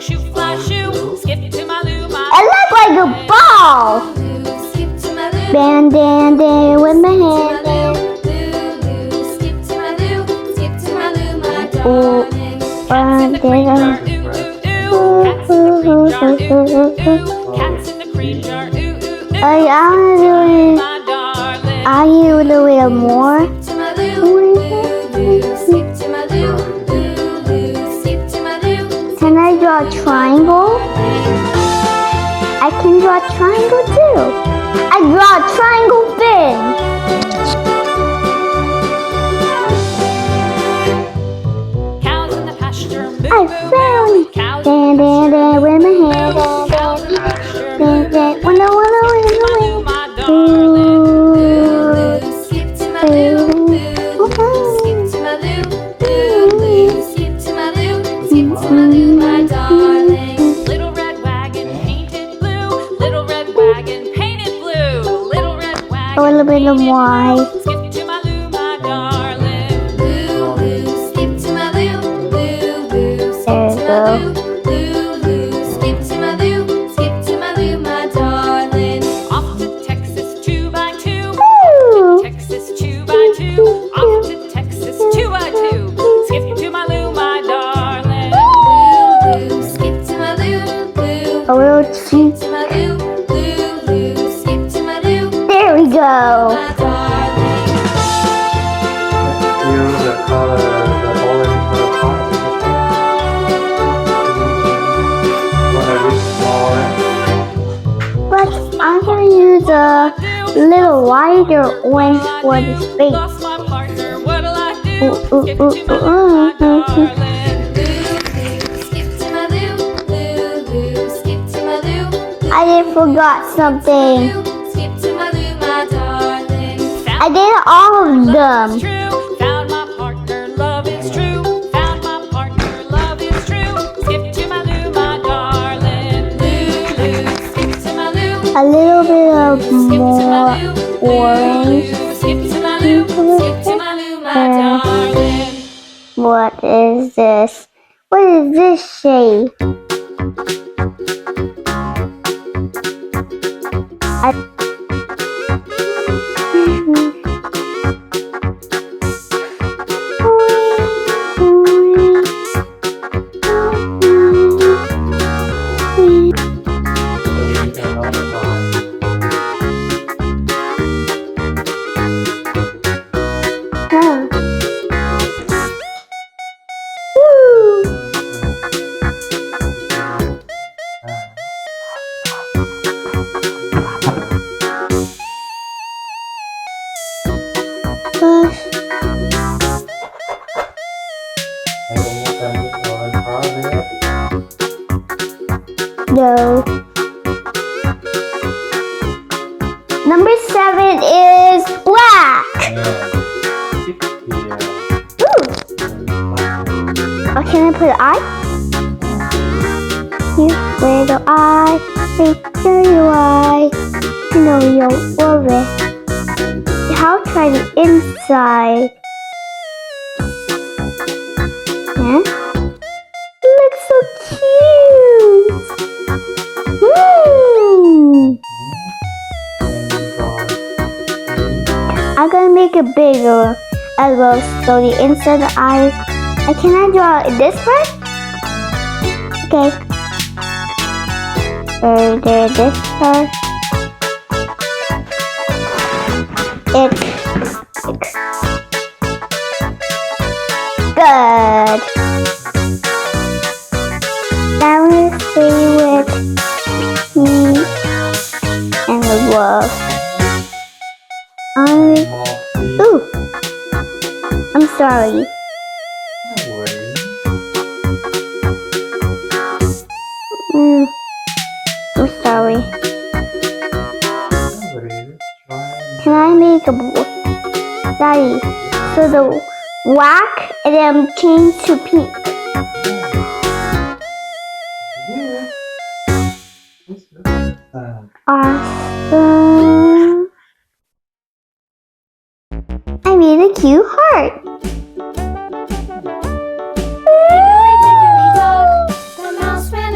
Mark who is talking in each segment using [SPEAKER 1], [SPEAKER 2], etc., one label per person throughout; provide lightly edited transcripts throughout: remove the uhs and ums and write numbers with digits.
[SPEAKER 1] shoot, fly, shoe. Skip to my loo, my
[SPEAKER 2] It looks like a ball.
[SPEAKER 1] skip to my loo.
[SPEAKER 2] Band, dan, dan, with my hand.
[SPEAKER 1] Skip to my loo, skip to my loo, my
[SPEAKER 2] Ooh,
[SPEAKER 1] darling. Cats in the cream jar, ooh, ooh, ooh. Cats in the cream jar, ooh, ooh, ooh. Cats in the cream jar, ooh, ooh, ooh.
[SPEAKER 2] I want to do it.
[SPEAKER 1] My darling.
[SPEAKER 2] I need a little bit more.
[SPEAKER 1] Skip to my loo, skip to my loo, skip to my loo.
[SPEAKER 2] Can I draw a triangle? I can draw a triangle too. I draw a triangle fin.
[SPEAKER 1] Cows in the pasture, moo,
[SPEAKER 2] I
[SPEAKER 1] moo,
[SPEAKER 2] found
[SPEAKER 1] moo.
[SPEAKER 2] it.
[SPEAKER 1] Cows
[SPEAKER 2] Dan, dan, dan, with my hand.
[SPEAKER 1] Cows in the pasture,
[SPEAKER 2] Dan, dan, winnow, winnow, winnow,
[SPEAKER 1] my darling.
[SPEAKER 2] winnow.
[SPEAKER 1] Skip to my loo, skip to my loo, skip to my loo, skip to my loo, my darling. Little red wagon painted blue, little red wagon painted blue, little red wagon.
[SPEAKER 2] A little bit of white.
[SPEAKER 1] Skip to my loo, my darling. Skip to my loo, skip to my loo, skip to my loo, skip to my loo, my darling. Off to Texas 2x2.
[SPEAKER 2] Woo!
[SPEAKER 1] Texas 2x2, off to Texas 2x2. Skip to my loo, my darling. Skip to my loo,
[SPEAKER 2] A little cheek.
[SPEAKER 1] to my loo, skip to my loo,
[SPEAKER 2] There we go.
[SPEAKER 1] my darling.
[SPEAKER 3] Use the color, the orange for the pot. Want to reach more?
[SPEAKER 2] But I'm gonna use a little wider orange for the space.
[SPEAKER 1] Lost my partner, what'll I do?
[SPEAKER 2] Ooh, ooh,
[SPEAKER 1] Skip
[SPEAKER 2] ooh,
[SPEAKER 1] to my
[SPEAKER 2] ooh,
[SPEAKER 1] loo, my
[SPEAKER 2] ooh, ooh.
[SPEAKER 1] darling. Skip to my loo, skip to my loo.
[SPEAKER 2] I did forgot something.
[SPEAKER 1] Skip to my loo, my darling.
[SPEAKER 2] I did all of them.
[SPEAKER 1] True. Found my partner, love is true. Found my partner, love is true. Skip to my loo, my darling. Loo, skip to my loo.
[SPEAKER 2] A little bit of
[SPEAKER 1] Skip to
[SPEAKER 2] more
[SPEAKER 1] my loo,
[SPEAKER 2] orange.
[SPEAKER 1] skip to my loo, skip to my loo, my darling.
[SPEAKER 2] What is this? What is this shade? No. Number 7 is black. Ooh. Oh, can I put an eye? You little eye, picture your eye. You know you'll love it. I'll try the inside. Yeah. It looks so cute. I'm gonna make it bigger as well, so the inside of the eyes. Can I draw this part? Okay. There, this part. It's good. Now I'm gonna stay with me and the love. Ooh, I'm sorry. I'm sorry. Can I make a Daddy? So the black and then change to pink. Awesome. I made a cute heart.
[SPEAKER 1] The mouse ran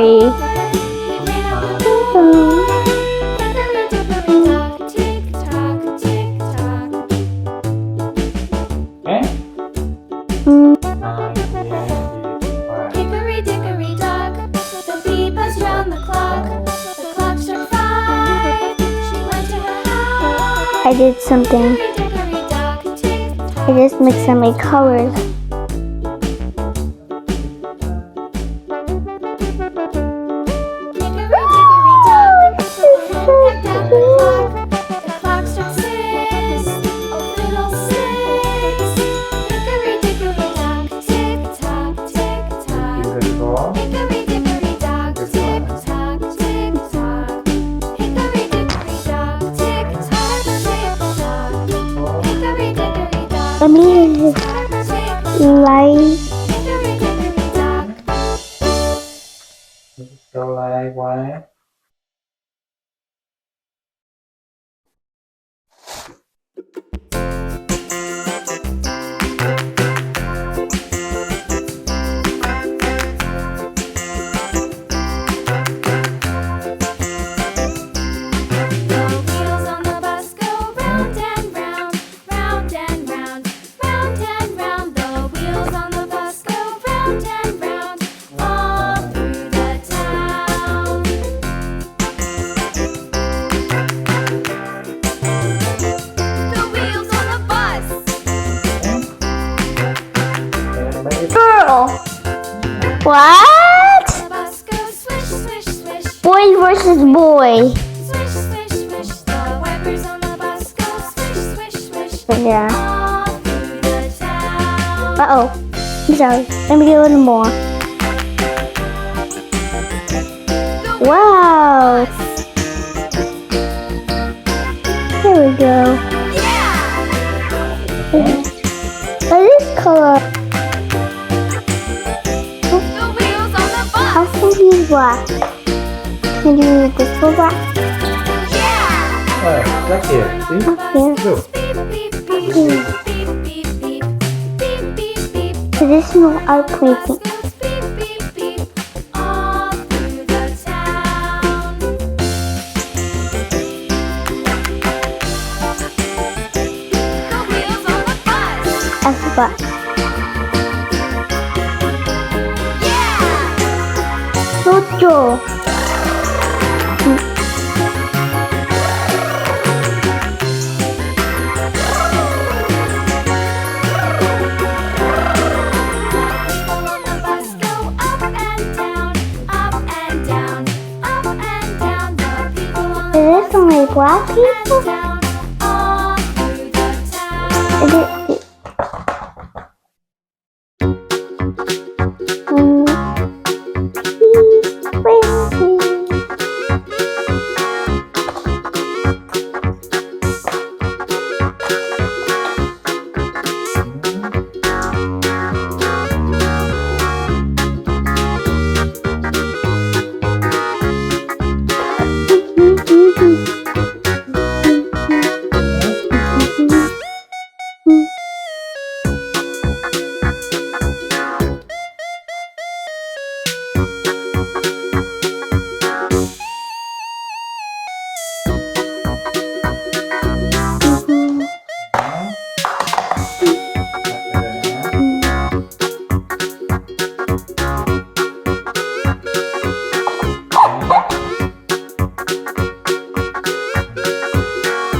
[SPEAKER 2] story.
[SPEAKER 3] Okay?
[SPEAKER 2] Mm.
[SPEAKER 1] Hickory dickory dock, the bee buzzed round the clock. The clock struck 5. She went to her house.
[SPEAKER 2] I did something.
[SPEAKER 1] Hickory dickory dock, tick tock.
[SPEAKER 2] I just mixed some my colors.
[SPEAKER 1] Hickory dickory dock, the hen pecked at the clock. The clock struck 6. Oh, little 6. Hickory dickory dock, tick tock, tick tock.
[SPEAKER 3] Good ball.
[SPEAKER 1] Hickory dickory dock, tick tock, tick tock. Hickory dickory dock, tick tock, tick tock. Hickory dickory dock,
[SPEAKER 2] Let me
[SPEAKER 1] tick tock, tick
[SPEAKER 2] light.
[SPEAKER 1] Hickory dickory dock.
[SPEAKER 3] Go like one.
[SPEAKER 1] The wheels on the bus go round and round, round and round, round and round. The wheels on the bus go round and round, all through the town. The wheels on the bus.
[SPEAKER 3] And make it
[SPEAKER 2] Girl. What?
[SPEAKER 1] The bus goes swish, swish, swish,
[SPEAKER 2] Boy versus boy.
[SPEAKER 1] swish, swish, swish. The wipers on the bus go swish, swish, swish,
[SPEAKER 2] Yeah.
[SPEAKER 1] all through the town.
[SPEAKER 2] Uh-oh. I'm sorry. Let me get a little more.
[SPEAKER 1] The
[SPEAKER 2] Wow.
[SPEAKER 1] bus.
[SPEAKER 2] Here we go.
[SPEAKER 1] Yeah!
[SPEAKER 2] What is this color?
[SPEAKER 1] The wheels on the
[SPEAKER 2] How
[SPEAKER 1] bus.
[SPEAKER 2] can you use black? Can you use this for black?
[SPEAKER 1] Yeah!
[SPEAKER 3] like here. See?
[SPEAKER 2] Here.
[SPEAKER 3] Look.
[SPEAKER 1] Beep, beep, beep, beep, beep, beep, beep, beep, beep, beep.
[SPEAKER 2] Traditional art
[SPEAKER 1] Bus
[SPEAKER 2] painting.
[SPEAKER 1] goes beep, beep, beep, all through the town. The wheels on the bus.
[SPEAKER 2] As black.
[SPEAKER 1] Yeah!
[SPEAKER 2] So Joe.
[SPEAKER 1] People on the bus go up and down, up and down, up and down. The people on the
[SPEAKER 2] Is
[SPEAKER 1] bus
[SPEAKER 2] this only black
[SPEAKER 1] up
[SPEAKER 2] people?
[SPEAKER 1] and down, all through the town.
[SPEAKER 2] Is it?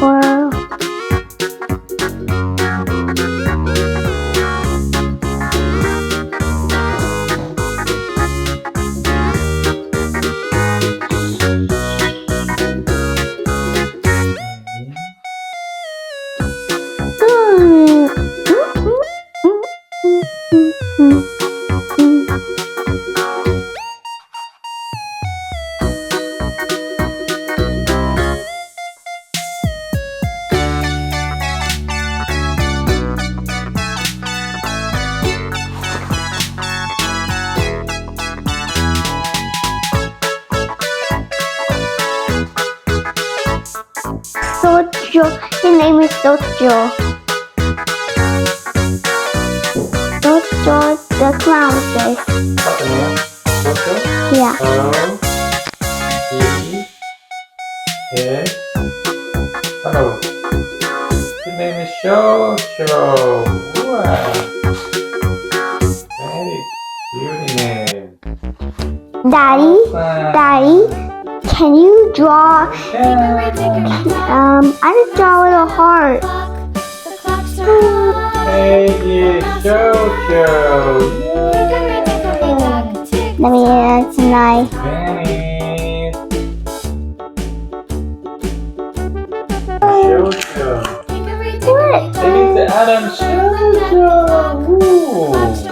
[SPEAKER 2] Wow. Sojo. His name is Sojo. Sojo the clownfish.
[SPEAKER 3] What's the name? Shosho?
[SPEAKER 2] Yeah.
[SPEAKER 3] Oh. His name is Shosho. Wow. Very beauty name.
[SPEAKER 2] Daddy, can you draw?
[SPEAKER 3] Yeah.
[SPEAKER 2] I just draw a little heart.
[SPEAKER 3] Hey, Shosho.
[SPEAKER 2] Let me add some knife.
[SPEAKER 3] Venice. Shosho.
[SPEAKER 2] What?
[SPEAKER 3] It is the Adam Shosho. Ooh.